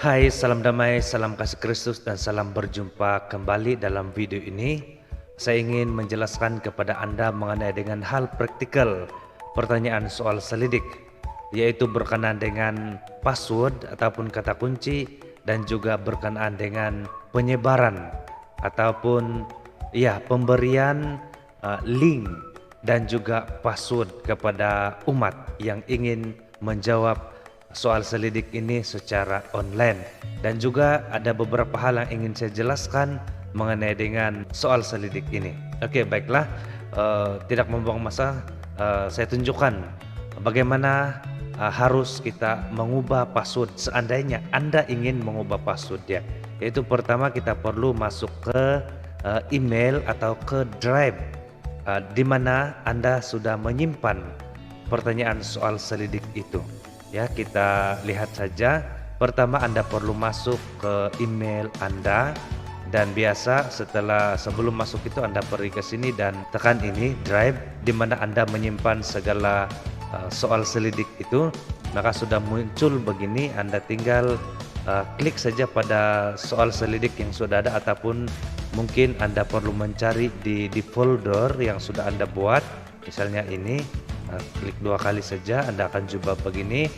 Hai, salam damai, salam kasih Kristus dan salam berjumpa kembali dalam video ini. Saya ingin menjelaskan kepada Anda mengenai dengan hal praktikal pertanyaan soal selidik, yaitu berkenaan dengan password ataupun kata kunci dan juga berkenaan dengan penyebaran ataupun pemberian link dan juga password kepada umat yang ingin menjawab soal selidik ini secara online. Dan juga ada beberapa hal yang ingin saya jelaskan mengenai dengan soal selidik ini. Oke, baiklah, tidak membuang masa, saya tunjukkan bagaimana harus kita mengubah password seandainya Anda ingin mengubah password ya. Yaitu pertama kita perlu masuk ke email atau ke drive di mana Anda sudah menyimpan pertanyaan soal selidik itu. Ya, kita lihat saja. Pertama Anda perlu masuk ke email Anda, dan biasa sebelum masuk itu Anda pergi ke sini dan tekan ini drive di mana Anda menyimpan segala soal selidik itu. Maka sudah muncul begini, Anda tinggal klik saja pada soal selidik yang sudah ada, ataupun mungkin Anda perlu mencari di folder yang sudah Anda buat. Misalnya ini, klik 2 kali saja, Anda akan jumpa begini.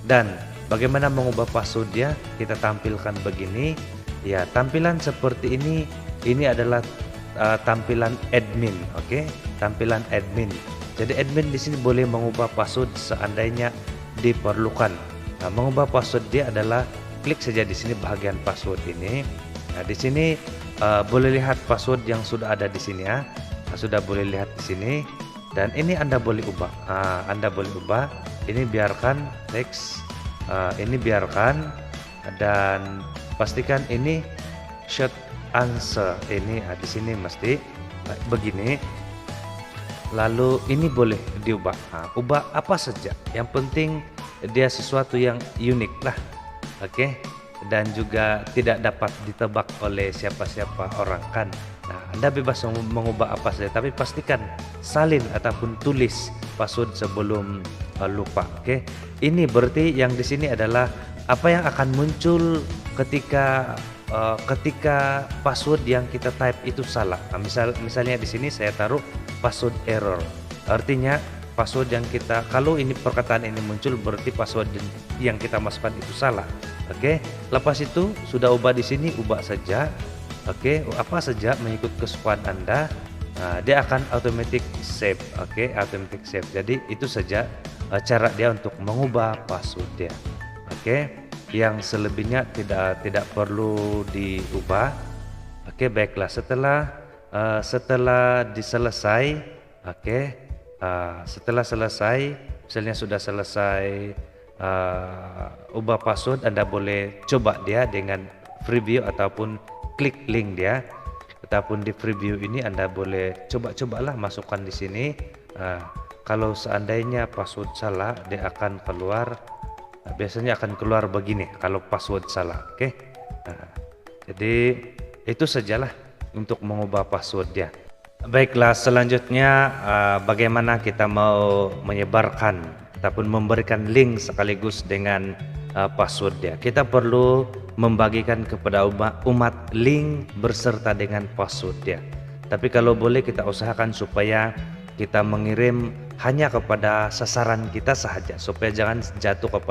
Dan bagaimana mengubah passwordnya, kita tampilkan begini ya. Tampilan seperti ini adalah tampilan admin. Oke, tampilan admin. Jadi admin di sini boleh mengubah password seandainya diperlukan. Nah, mengubah password dia adalah klik saja di sini bagian password ini. Nah, di sini boleh lihat password yang sudah ada di sini ya. Nah, sudah boleh lihat di sini. Dan ini Anda boleh ubah. Anda boleh ubah. Ini biarkan text. Ini biarkan, dan pastikan ini short answer. Ini di sini mesti begini. Lalu ini boleh diubah. Ubah apa saja. Yang penting dia sesuatu yang unik lah. Oke. Dan juga tidak dapat ditebak oleh siapa-siapa orang kan. Nah, Anda bebas mengubah apa saja, tapi pastikan salin ataupun tulis password sebelum lupa. Oke. Ini berarti yang di sini adalah apa yang akan muncul ketika password yang kita type itu salah. Nah, misalnya di sini saya taruh password error. Artinya password yang kalau ini perkataan ini muncul berarti password yang kita masukkan itu salah. Oke. Lepas itu sudah ubah di sini, ubah saja. Oke, apa saja mengikut kesukaan Anda. Nah, dia akan automatic save. Oke, automatic save. Jadi itu saja cara dia untuk mengubah password dia. Oke, yang selebihnya tidak perlu diubah. Oke, baiklah, setelah diselesai. Oke, setelah selesai, misalnya sudah selesai ubah password, Anda boleh coba dia dengan preview ataupun klik link dia. Ataupun di preview ini Anda boleh coba-cobalah masukkan di sini. Kalau seandainya password salah, dia akan keluar. Biasanya akan keluar begini kalau password salah. Oke. Jadi itu sajalah untuk mengubah password dia. Baiklah, selanjutnya bagaimana kita mau menyebarkan ataupun memberikan link sekaligus dengan password dia. Kita perlu membagikan kepada umat link berserta dengan password dia. Tapi kalau boleh kita usahakan supaya kita mengirim hanya kepada sasaran kita sahaja, supaya jangan jatuh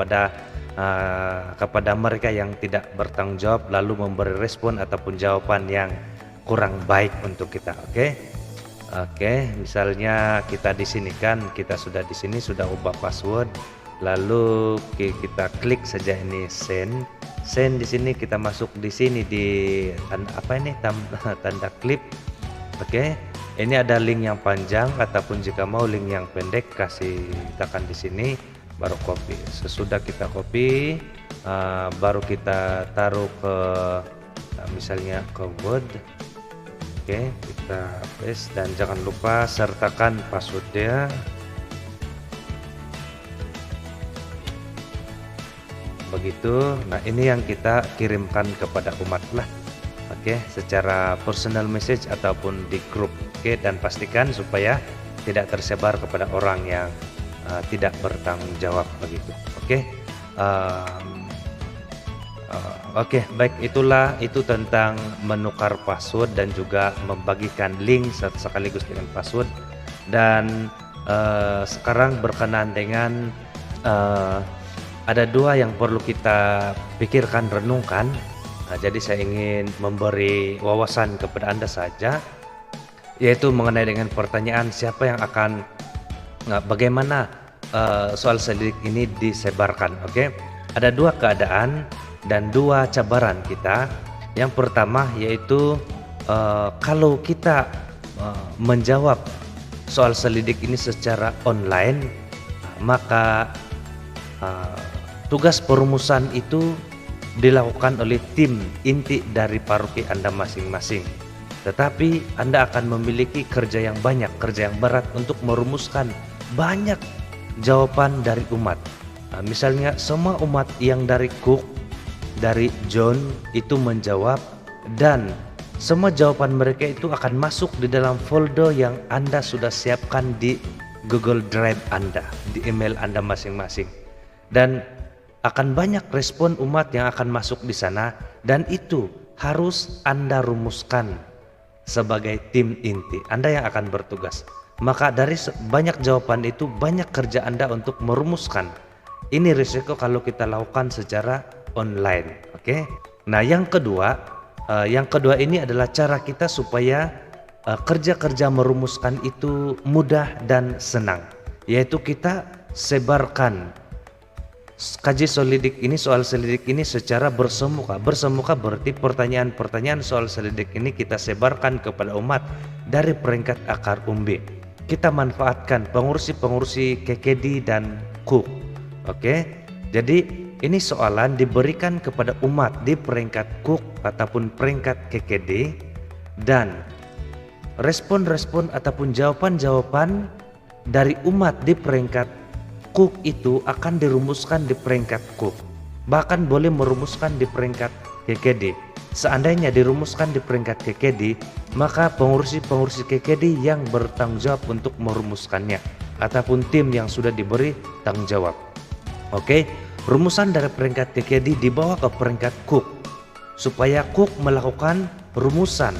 kepada mereka yang tidak bertanggung jawab lalu memberi respon ataupun jawaban yang kurang baik untuk kita. Oke, misalnya kita di sini kan, kita sudah di sini sudah ubah password, lalu kita klik saja ini send. Di sini kita masuk di sini di tanda klip. Oke, ini ada link yang panjang ataupun jika mau link yang pendek, tekan di sini baru copy. Sesudah kita copy, baru kita taruh ke misalnya ke Word. Oke, kita paste dan jangan lupa sertakan passwordnya. Begitu. Nah, ini yang kita kirimkan kepada umat lah. Oke, secara personal message ataupun di grup. Oke, dan pastikan supaya tidak tersebar kepada orang yang tidak bertanggung jawab begitu. Oke. Oke, baik, itu tentang menukar password dan juga membagikan link sekaligus dengan password. Dan sekarang berkenaan dengan eh, ada dua yang perlu kita pikirkan, renungkan. Jadi saya ingin memberi wawasan kepada Anda saja, yaitu mengenai dengan pertanyaan siapa yang akan bagaimana soal selidik ini disebarkan. Oke, ada dua keadaan dan dua cabaran kita. Yang pertama yaitu kalau kita menjawab soal selidik ini secara online, maka tugas perumusan itu dilakukan oleh tim inti dari paroki Anda masing-masing. Tetapi Anda akan memiliki kerja yang banyak, kerja yang berat untuk merumuskan banyak jawaban dari umat. Misalnya semua umat yang dari Cook, dari John itu menjawab, dan semua jawaban mereka itu akan masuk di dalam folder yang Anda sudah siapkan di Google Drive Anda, di email Anda masing-masing. Dan akan banyak respon umat yang akan masuk di sana, dan itu harus Anda rumuskan sebagai tim inti. Anda yang akan bertugas. Maka dari banyak jawaban itu banyak kerja Anda untuk merumuskan. Ini risiko kalau kita lakukan secara online. Oke. Nah, yang kedua ini adalah cara kita supaya kerja-kerja merumuskan itu mudah dan senang. Yaitu kita sebarkan kaji selidik ini, soal selidik ini secara bersemuka. Bersemuka berarti pertanyaan-pertanyaan soal selidik ini kita sebarkan kepada umat dari peringkat akar umbi. Kita manfaatkan pengurusi-pengurusi KKD dan Cook. Oke. Jadi ini soalan diberikan kepada umat di peringkat Cook ataupun peringkat KKD, dan respon-respon ataupun jawaban-jawaban dari umat di peringkat Cook itu akan dirumuskan di peringkat Cook, bahkan boleh merumuskan di peringkat KKD. Seandainya dirumuskan di peringkat KKD, maka pengurusi-pengurusi KKD yang bertanggung jawab untuk merumuskannya, ataupun tim yang sudah diberi tanggung jawab. Oke, rumusan dari peringkat KKD dibawa ke peringkat Cook, supaya Cook melakukan rumusan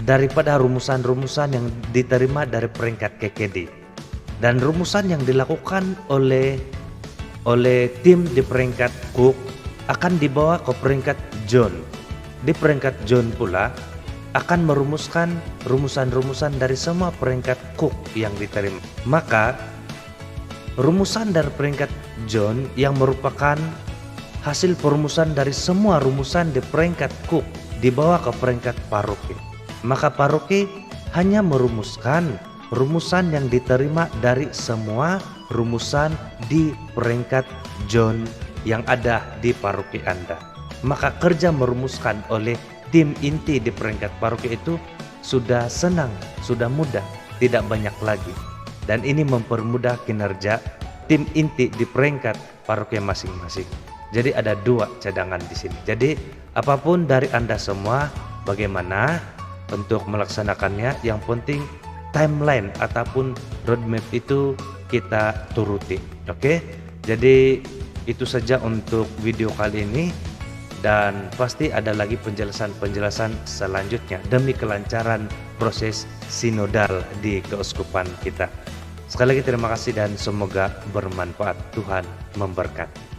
daripada rumusan-rumusan yang diterima dari peringkat KKD. Dan rumusan yang dilakukan oleh tim di peringkat Cook akan dibawa ke peringkat John. Di peringkat John pula akan merumuskan rumusan-rumusan dari semua peringkat Cook yang diterima. Maka rumusan dari peringkat John yang merupakan hasil perumusan dari semua rumusan di peringkat Cook dibawa ke peringkat paroki. Maka paroki hanya merumuskan rumusan yang diterima dari semua rumusan di peringkat John yang ada di paroki Anda. Maka kerja merumuskan oleh tim inti di peringkat paroki itu sudah senang, sudah mudah, tidak banyak lagi. Dan ini mempermudah kinerja tim inti di peringkat paroki masing-masing. Jadi ada dua cadangan di sini. Jadi apapun dari Anda semua, bagaimana untuk melaksanakannya, yang penting timeline ataupun roadmap itu kita turuti. Oke, jadi itu saja untuk video kali ini, dan pasti ada lagi penjelasan-penjelasan selanjutnya demi kelancaran proses sinodal di keuskupan kita. Sekali lagi terima kasih dan semoga bermanfaat. Tuhan memberkati.